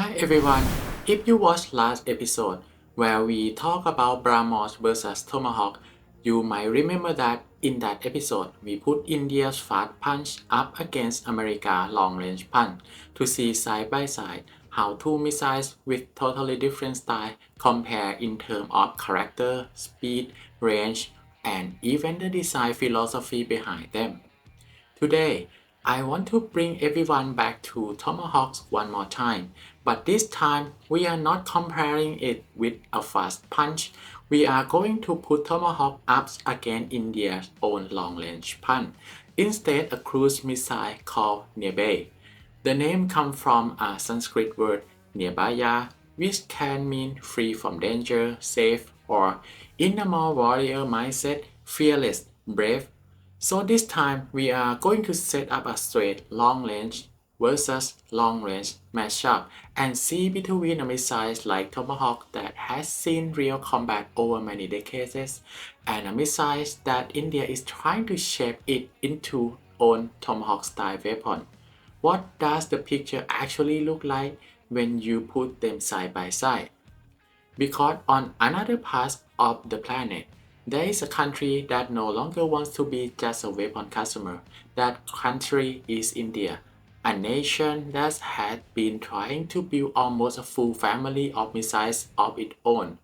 Hi everyone, if you watched last episode where we talk about BrahMos versus Tomahawk, you might remember that in that episode we put India's fast punch up against America's long-range punch to see side by side how two missiles with totally different style compare in terms of character, speed, range, and even the design philosophy behind them. Today, I want to bring everyone back to Tomahawks one more time, but this time we are not comparing it with a fast punch. We are going to put Tomahawk up against India's own long-range punch, instead a cruise missile called Nirbhay. The name comes from a Sanskrit word Nirbhaya, which can mean free from danger, safe, or in a more warrior mindset, fearless, brave. So this time we are going to set up a straight long range versus long range matchup and see between a missile like Tomahawk that has seen real combat over many decades and a missile that India is trying to shape it into own Tomahawk style weapon. What does the picture actually look like when you put them side by side? Because on another part of the planet, there is a country that no longer wants to be just a weapon customer. That country is India, a nation that had been trying to build almost a full family of missiles of its own.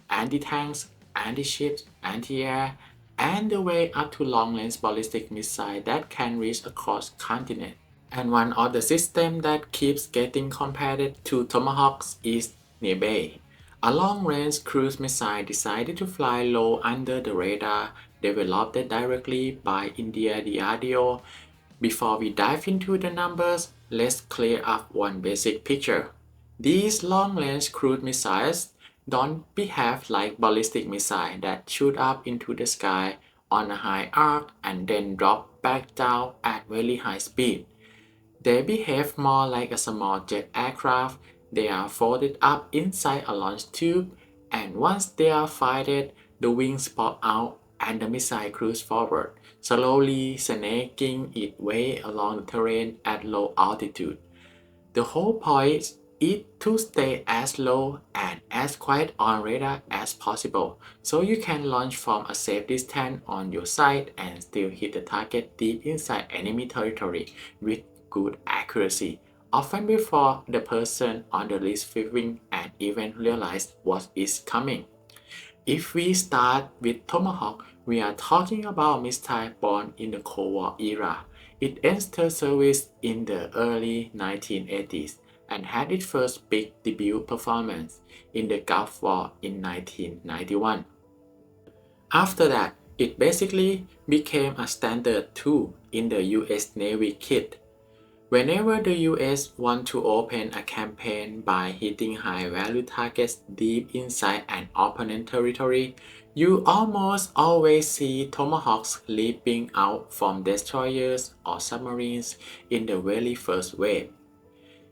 Anti-tanks, anti-ships, anti-air, and the way up to long-range ballistic missile that can reach across continents. And one of the systems that keeps getting compared to Tomahawks is Nirbhay, a long-range cruise missile designed to fly low under the radar, developed directly by India DRDO. Before we dive into the numbers, let's clear up one basic picture. These long-range cruise missiles don't behave like ballistic missiles that shoot up into the sky on a high arc and then drop back down at very high speed. They behave more like a small jet aircraft. They are folded up inside a launch tube, and once they are fired, the wings pop out and the missile cruises forward, slowly snaking its way along the terrain at low altitude. The whole point is to stay as low and as quiet on radar as possible, so you can launch from a safe distance on your side and still hit the target deep inside enemy territory with good accuracy, often before the person on the receiving end even realizes what is coming. If we start with Tomahawk, we are talking about a missile born in the Cold War era. It entered service in the early 1980s and had its first big debut performance in the Gulf War in 1991. After that, it basically became a standard tool in the US Navy kit. Whenever the US want to open a campaign by hitting high-value targets deep inside an opponent territory, you almost always see Tomahawks leaping out from destroyers or submarines in the very first wave.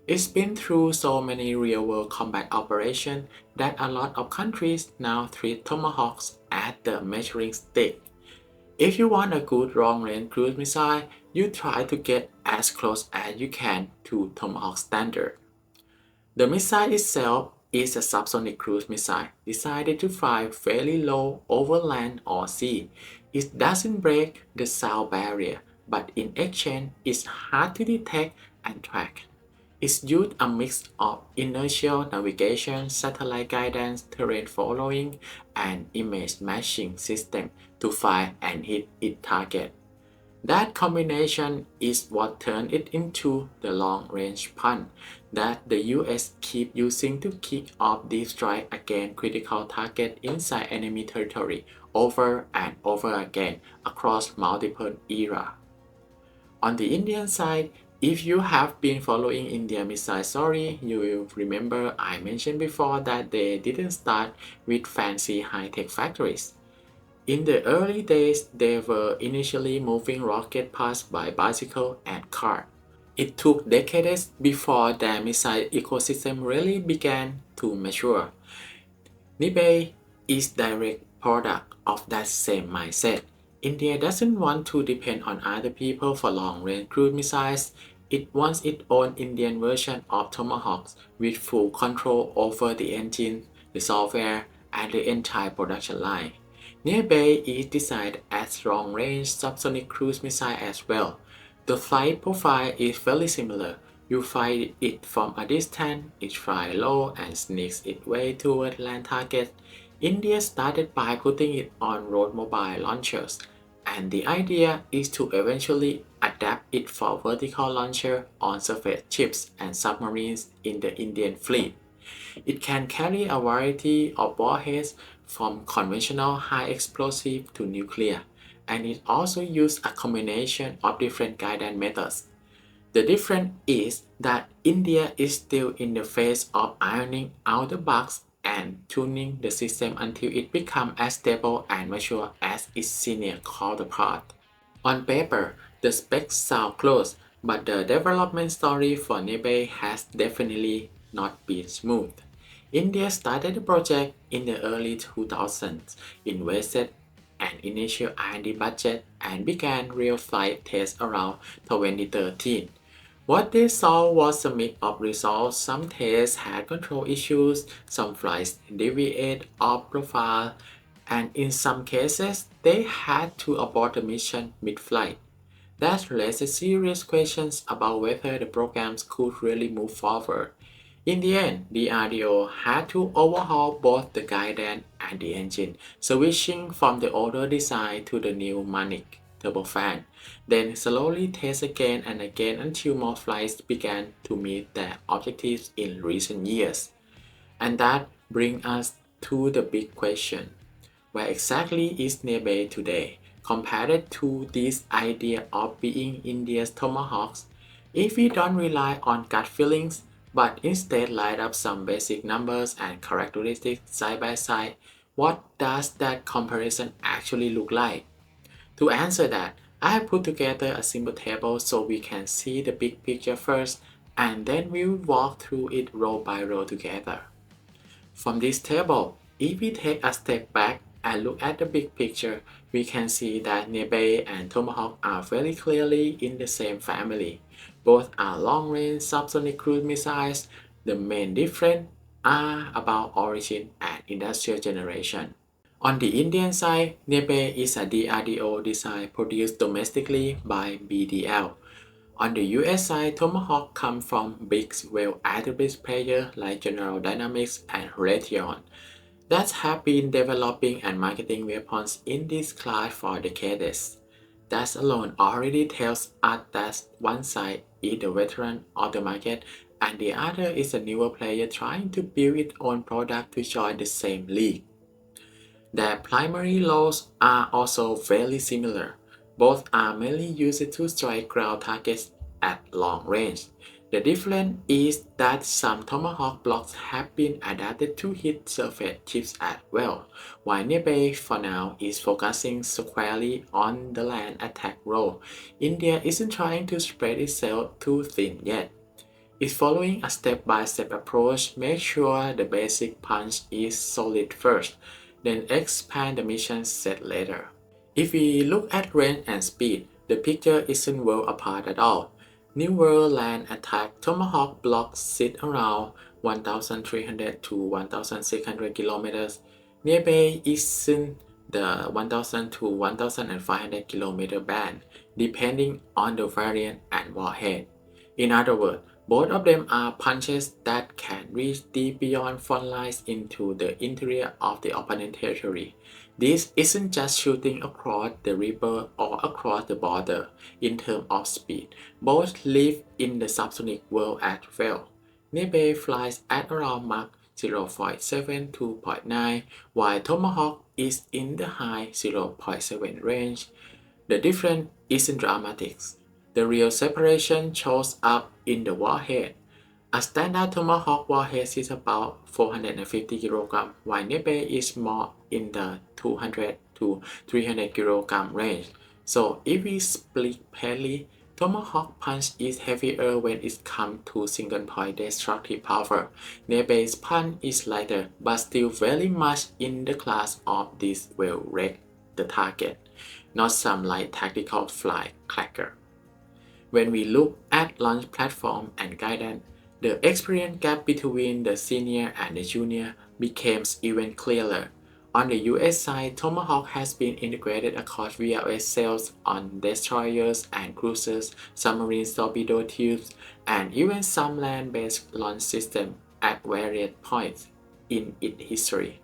It's been through so many real-world combat operations that a lot of countries now treat Tomahawks as the measuring stick. If you want a good long-range cruise missile, you try to get as close as you can to Tomahawk standard. The missile itself is a subsonic cruise missile designed to fly fairly low over land or sea. It doesn't break the sound barrier, but in exchange it's hard to detect and track. It's used a mix of inertial navigation, satellite guidance, terrain following, and image matching system to find and hit its target. That combination is what turned it into the long-range punch that the US keep using to kick off deep strike against critical targets inside enemy territory over and over again across multiple eras. On the Indian side, if you have been following India missile story, you will remember I mentioned before that they didn't start with fancy high-tech factories. In the early days, they were initially moving rocket parts by bicycle and car. It took decades before their missile ecosystem really began to mature. Nirbhay is direct product of that same mindset. India doesn't want to depend on other people for long-range cruise missiles. It wants its own Indian version of Tomahawks with full control over the engine, the software, and the entire production line. Nirbhay is designed as long-range subsonic cruise missile as well. The flight profile is very similar. You fire it from a distance, it flies low and sneaks its way toward land targets. India started by putting it on road mobile launchers, and the idea is to eventually adapt it for vertical launcher on surface ships and submarines in the Indian fleet. It can carry a variety of warheads from conventional high explosive to nuclear, and it also uses a combination of different guidance methods. The difference is that India is still in the phase of ironing out the bugs and tuning the system until it becomes as stable and mature as its senior counterpart. On paper, the specs sound close, but the development story for Nirbhay has definitely not been smooth. India started the project in the early 2000s, invested an initial R&D budget, and began real flight tests around 2013. What they saw was a mix of results. Some tests had control issues, some flights deviated off profile, and in some cases, they had to abort the mission mid-flight. That raises serious questions about whether the programs could really move forward. In the end, the DRDO had to overhaul both the guidance and the engine, switching from the older design to the new Manic turbofan, then slowly test again and again until more flights began to meet their objectives in recent years. And that brings us to the big question. Where exactly is Nirbhay today, compared to this idea of being India's Tomahawks? If we don't rely on gut feelings, but instead light up some basic numbers and characteristics side by side, what does that comparison actually look like? To answer that, I have put together a simple table so we can see the big picture first, and then we'll walk through it row by row together. From this table, if we take a step back and look at the big picture, we can see that Nirbhay and Tomahawk are very clearly in the same family. Both are long-range subsonic cruise missiles. The main difference are about origin and industrial generation. On the Indian side, Nirbhay is a DRDO design produced domestically by BDL. On the US side, Tomahawk comes from big well-established players like General Dynamics and Raytheon that have been developing and marketing weapons in this class for decades. That alone already tells us that one side is the veteran of the market and the other is a newer player trying to build its own product to join the same league. Their primary roles are also very similar. Both are mainly used to strike ground targets at long range. The difference is that some Tomahawk blocks have been adapted to hit surface ships as well, while Nirbhay for now is focusing squarely on the land attack role. India isn't trying to spread itself too thin yet. It's following a step-by-step approach, make sure the basic punch is solid first, then expand the mission set later. If we look at range and speed, the picture isn't well apart at all. New World land attack Tomahawk blocks sit around 1,300 to 1,600 kilometers. Nirbhay is in the 1,000 to 1,500 kilometer band, depending on the variant and warhead. In other words, both of them are punches that can reach deep beyond front lines into the interior of the opponent territory. This isn't just shooting across the river or across the border in terms of speed. Both live in the subsonic world as well. Nirbhay flies at around Mach 0.7 to zero point 0.9, while Tomahawk is in the high 0.7 range. The difference isn't dramatic. The real separation shows up in the warhead. A standard Tomahawk warhead is about 450 kg, while Nirbhay is more in the 200 to 300 kg range. So if we split fairly, Tomahawk punch is heavier when it comes to single point destructive power. Nirbhay's punch is lighter, but still very much in the class of this will wreck the target, not some light tactical fly cracker. When we look at launch platform and guidance, the experience gap between the senior and the junior becomes even clearer. On the US side, Tomahawk has been integrated across VLS cells on destroyers and cruisers, submarine torpedo tubes, and even some land-based launch systems at various points in its history.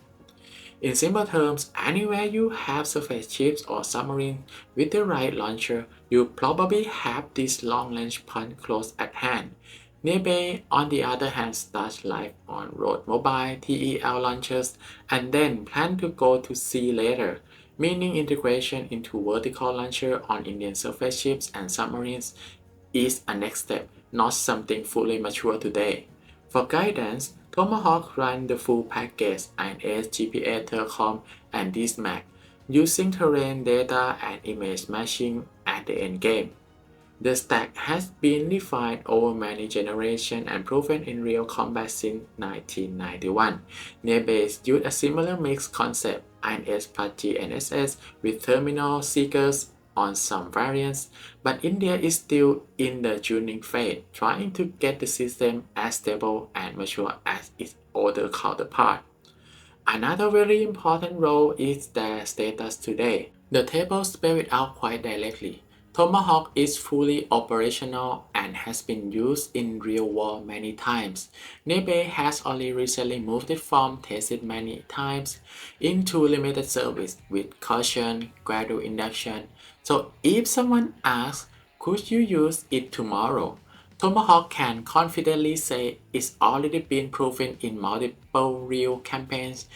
In simple terms, anywhere you have surface ships or submarines with the right launcher, you probably have this long-range punch close at hand. Nirbhay, on the other hand, starts life on road mobile TEL launchers and then plan to go to sea later, meaning integration into vertical launcher on Indian surface ships and submarines is a next step, not something fully mature today. For guidance, Tomahawk runs the full package INS, GPS, Tercom, and DSMAC, using terrain data and image matching at the end game. The stack has been refined over many generations and proven in real combat since 1991. Nearbase used a similar mixed concept, INS plus GNSS, with terminal seekers on some variants, but India is still in the tuning phase, trying to get the system as stable and mature as its older counterpart. Another very important role is their status today. The table spell it out quite directly. Tomahawk is fully operational and has been used in real war many times. Nirbhay has only recently moved it from tested many times into limited service with caution, gradual induction. So if someone asks, could you use it tomorrow? Tomahawk can confidently say it's already been proven in multiple real campaigns.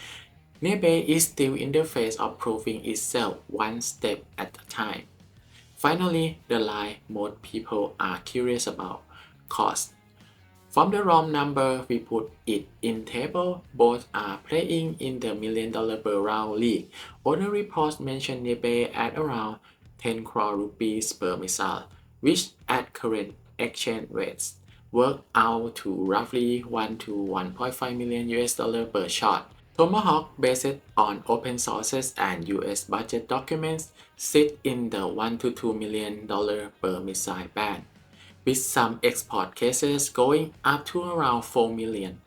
Nirbhay is still in the phase of proving itself one step at a time. Finally, the line most people are curious about, cost. From the ROM number we put it in table, both are playing in the $1 million per round league. Other reports mention Nirbhay at around 10 crore rupees per missile, which at current exchange rates work out to roughly 1 to 1.5 million US dollar per shot. Tomahawk, based on open sources and US budget documents, sit in the 1 to 2 million dollar per missile band, with some export cases going up to around 4 million.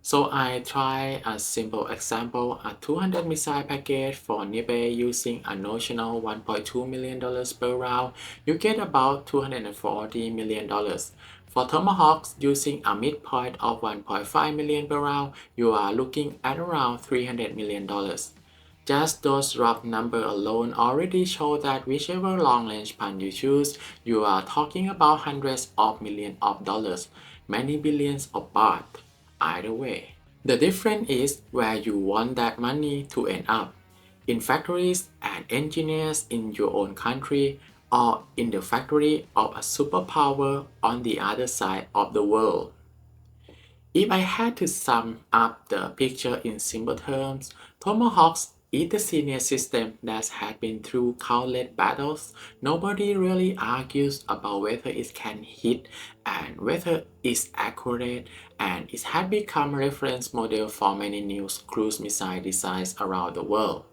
So I try a simple example, a 200 missile package for Nirbhay using a notional $1.2 million per round, you get about $240 million. For Tomahawks using a midpoint of 1.5 million per round, you are looking at around $300 million. Just those rough numbers alone already show that whichever long-range punch you choose, you are talking about hundreds of millions of dollars, many billions of baht. Either way. The difference is where you want that money to end up. In factories and engineers in your own country or in the factory of a superpower on the other side of the world. If I had to sum up the picture in simple terms, Tomahawks is the senior system that has been through countless battles. Nobody really argues about whether it can hit and whether it's accurate, and it has become a reference model for many new cruise missile designs around the world.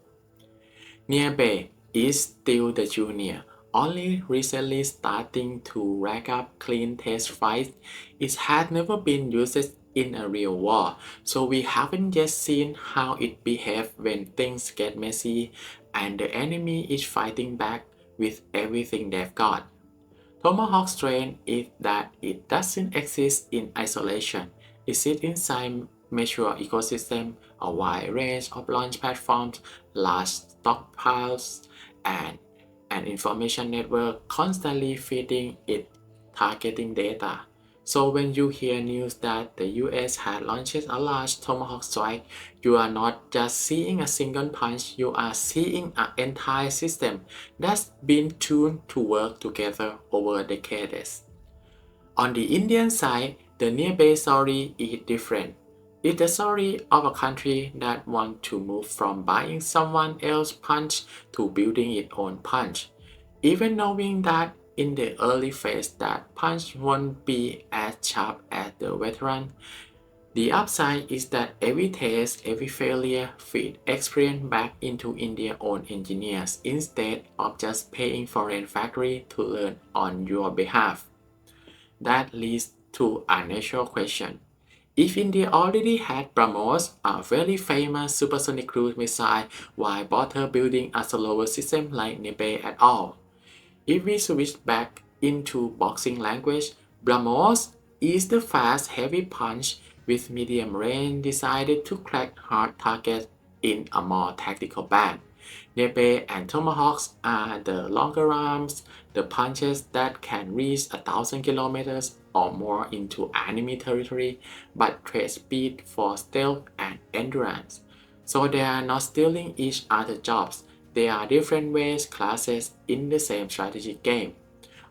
Nirbhay is still the junior, only recently starting to rack up clean test flights. It has never been used in a real war, so we haven't yet seen how it behaves when things get messy and the enemy is fighting back with everything they've got. Tomahawk's strength is that it doesn't exist in isolation. It sits inside mature ecosystem, a wide range of launch platforms, large stockpiles, and an information network constantly feeding it targeting data. So when you hear news that the US had launched a large Tomahawk strike, you are not just seeing a single punch, you are seeing an entire system that's been tuned to work together over decades. On the Indian side, the Nirbhay story is different. It's the story of a country that wants to move from buying someone else's punch to building its own punch. Even knowing that in the early phase that punch won't be as sharp as the veteran, The upside is that every test, every failure feed experience back into India's own engineers instead of just paying foreign factory to learn on your behalf. That leads to a natural question. If India already had BrahMos, a very famous supersonic cruise missile, why bother building a slower system like Nirbhay at all? If we switch back into boxing language, BrahMos is the fast, heavy punch with medium range designed to crack hard targets in a more tactical band. Nirbhay and Tomahawks are the longer arms, the punches that can reach 1,000 kilometers or more into enemy territory, but trade speed for stealth and endurance. So they are not stealing each other's jobs. They are different ways classes in the same strategic game.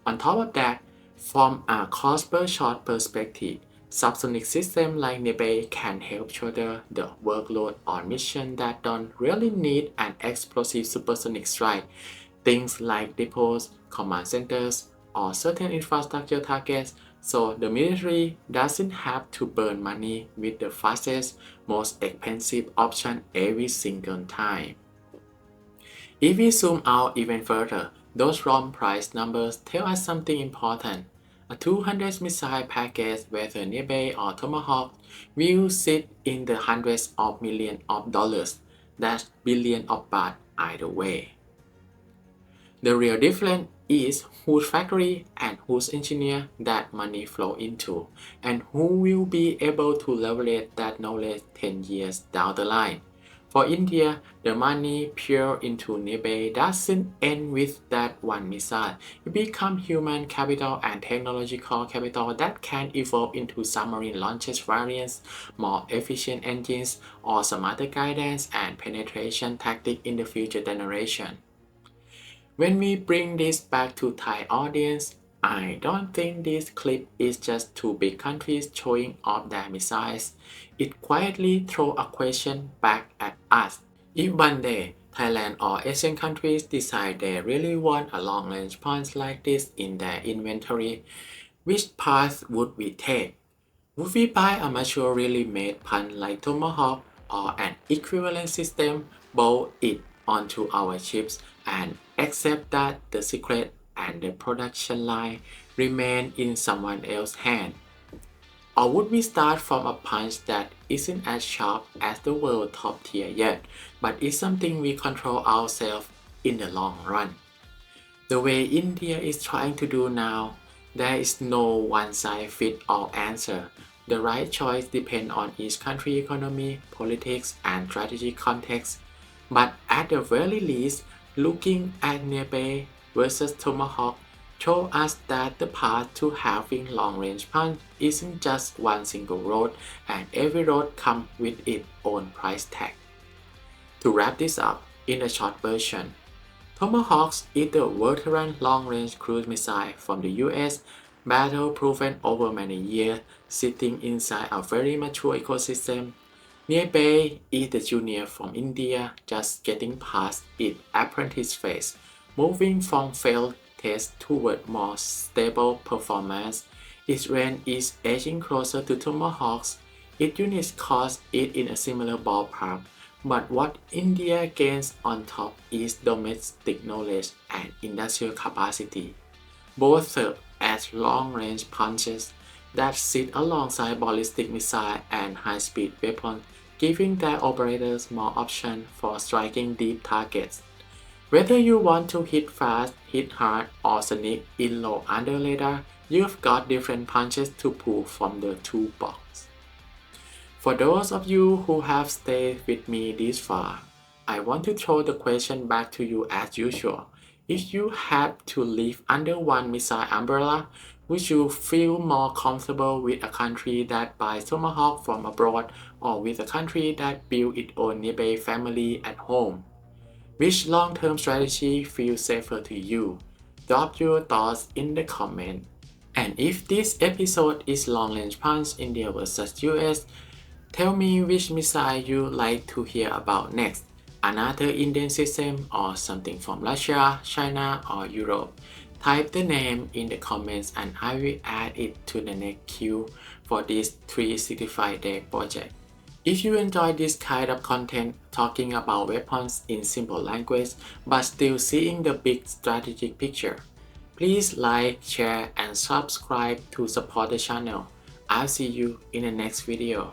On top of that, from a cost per shot perspective, subsonic systems like Nirbhay can help shoulder the workload on missions that don't really need an explosive supersonic strike. Things like depots, command centers, or certain infrastructure targets, so the military doesn't have to burn money with the fastest, most expensive option every single time. If we zoom out even further, those ROM price numbers tell us something important. A 200 missile package, whether Nirbhay or Tomahawk, will sit in the hundreds of millions of dollars. That's billions of baht either way. The real difference is whose factory and whose engineer that money flow into, and who will be able to leverage that knowledge 10 years down the line. For India, the money poured into Nirbhay doesn't end with that one missile. It becomes human capital and technological capital that can evolve into submarine launches variants, more efficient engines, or smarter guidance and penetration tactics in the future generation. When we bring this back to Thai audience, I don't think this clip is just two big countries showing off their missiles. It quietly throws a question back at us. If one day Thailand or Asian countries decide they really want a long-range punch like this in their inventory, which path would we take? Would we buy a mature really made punch like Tomahawk or an equivalent system, bolt it onto our chips and accept that the secret and the production line remain in someone else's hand? Or would we start from a punch that isn't as sharp as the world top tier yet, but is something we control ourselves in the long run? The way India is trying to do now, there is no one-size-fits-all answer. The right choice depends on each country's economy, politics, and strategic context. But at the very least, looking at Nirbhay versus Tomahawk show us that the path to having long-range punch isn't just one single road, and every road comes with its own price tag. To wrap this up, in a short version, Tomahawks is the veteran long-range cruise missile from the US, battle-proven over many years, sitting inside a very mature ecosystem. Nirbhay is the junior from India, just getting past its apprentice phase, moving from failed tests toward more stable performance. Its range is edging closer to Tomahawks. Its unit cost is in a similar ballpark, but what India gains on top is domestic knowledge and industrial capacity. Both serve as long-range punches that sit alongside ballistic missiles and high-speed weapons, giving their operators more options for striking deep targets. Whether you want to hit fast, hit hard, or sneak in low under radar, you've got different punches to pull from the toolbox. For those of you who have stayed with me this far, I want to throw the question back to you as usual. If you had to live under one missile umbrella, would you feel more comfortable with a country that buys Tomahawk from abroad or with a country that builds its own Nirbhay family at home? Which long-term strategy feels safer to you? Drop your thoughts in the comment. And if this episode is long-range punch India vs US, tell me which missile you'd like to hear about next. Another Indian system or something from Russia, China or Europe. Type the name in the comments and I will add it to the next queue for this 365-day project. If you enjoy this kind of content talking about weapons in simple language but still seeing the big strategic picture, please like, share, and subscribe to support the channel. I'll see you in the next video.